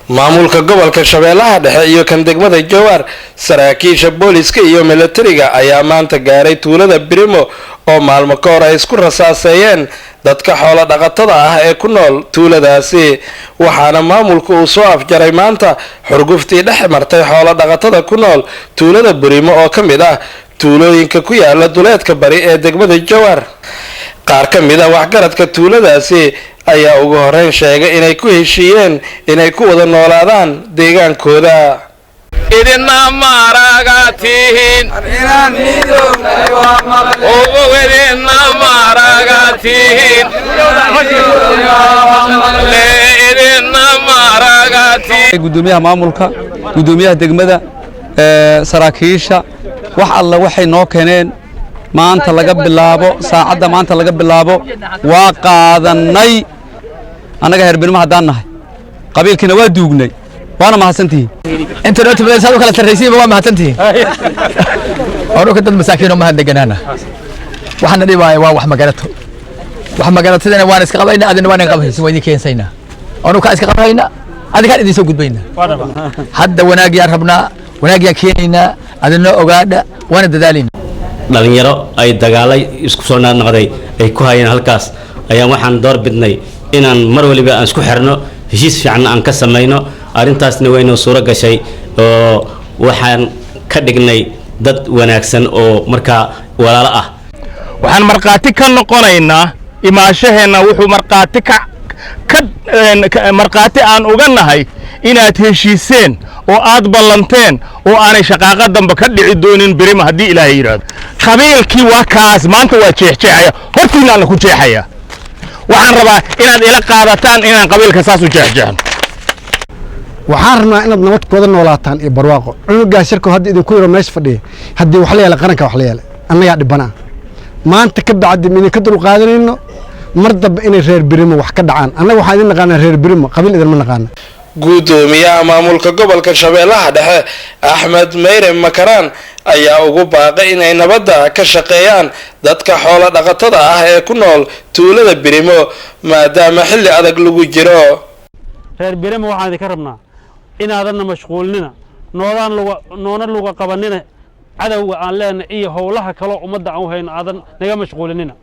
maamulka gobolka Shabeellaha Dhexe iyo kan degmada Jowhar saraakiisha booliska iyo militariga ayaa maanta gaaray tuulada Birimo oo maalmo ka hor ay isku rasaaseeyeen dadka xoolo dhaqatada ah ee ku nool tuuladaasi waxaana maamulku uu soo afjaray maanta xurguftii dhex martay xoolo dhaqatada ku nool tuulada Birimo oo kamid ah tuulooyinka ku yaala duleedka bari ee degmada Jowhar qaar kamid ah waxgaradka tuuladaasi ayaa ugu horeyn sheegay inay ku heshiiyeen inay ku wada noolaadaan deegaankooda idina maragatiin inaan midoobnay waa maqle oo idina maragatiin idina maragatiin gudoomiyaha maamulka gudoomiyaha degmada saraakiisha wax alla waxay noo keeneen maanta laga bilaabo saacada maanta laga bilaabo waa qaadanay anaga heer Birimo hadaan nahay qabiilkina waa duugnay waana mahadsantihiin internet baleesado kala taraysiin waa mahadsantihiin oo dad masaakiin oo mahadnaganaana waxaan dhibay waa wax magaratadana waan iska qabayna adina waan qabayna way keensaynaa oo ka iska qabayna adiga idin soo gudbayna hadda wanaag yaa rabnaa wanaag yaa keenayna adina ogaada waan dadaalina dhalinyaro ay dagaalay isku soo noqday ay ku hayeen halkaas ayaan waxaan door bidnay inaan mar waliba aan isku xirno heshiis fiican aan ka sameeyno arintaasna way noo suura gashay oo waxaan ka dhignay dad wanaagsan oo marka walaalo ah waxaan marqaati ka noqonaynaa imaashaheena wuxuu marqaati aan uga nahay inaad heshiiseen oo aad ballanteen oo aanay shaqaaqa dambe ka dhici doonin Birimo hadii Ilaahay yiraahdo qabiilkii waa kaas maanta waa jeexjeexaya hortiina la ku jeexaya waxaan rabaa inaad ila qaadataan inaan qabiilka saas u jeexjeexno waxaan rabnaa inaad nabad kooda noolaataan iyo barwaaqo cunuga shirku hadda idinku yiro meesh fadhiyo hadii wax la yeelay qaranka wax la yeelay annaga dhibana maanta ka bacdi min ka dul qaadanayno mardab inay reer Birimo wax ka dhacaan annaga waxaan idin naqaanaa reer Birimo qabiil idin ma naqaana gudoomiyaha maamulka gobolka Shabeellaha Dhexe Axmed Meyre Makaraan ayaa ugu baaqay inay nabadda ka shaqeeyaan dadka xoolo dhaqatada ah ee ku nool tuulada Birimo maadaama xilli adag lagu jiro reer Birimo waxaan idin ka rabnaa inaadan mashquulnina noona luga qabanina cadawga aan leenahay iyo howlaha kale ummadda aan hayno aadan naga mashquulinina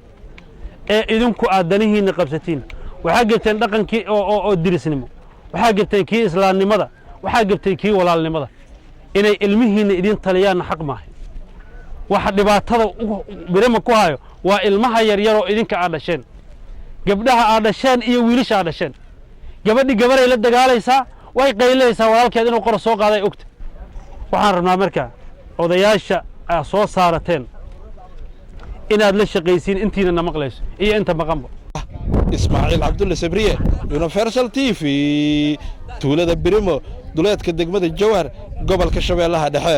ee idinku aadanihiina qabsatiin waxa jirteen dhaqankii oo dirisnimo waxa jirteen kii islaamnimada waxa jirteen kii walaalnimada inay ilmihiina idin taliyaan xaq maahay waxa dhibaatada Birimo ku hayo waa ilmaha yar yar oo idinka aad dhasheen gabdhaha aad dhasheen iyo wiilasha aad dhasheen gabadhi gabaray la dagaalaysaa way qaylaysaa walaalkeed inuu qor soo qaaday ogta waxaan rabnaa markaa odayaasha soo saarateen inaad la shaqaysiin intiina na maqlayso iyo inta maqanba Ismaaciil Cabdulle Sabriye Universal TV tuulada Birimo duleedka degmada Jowhar gobolka Shabeellaha Dhexe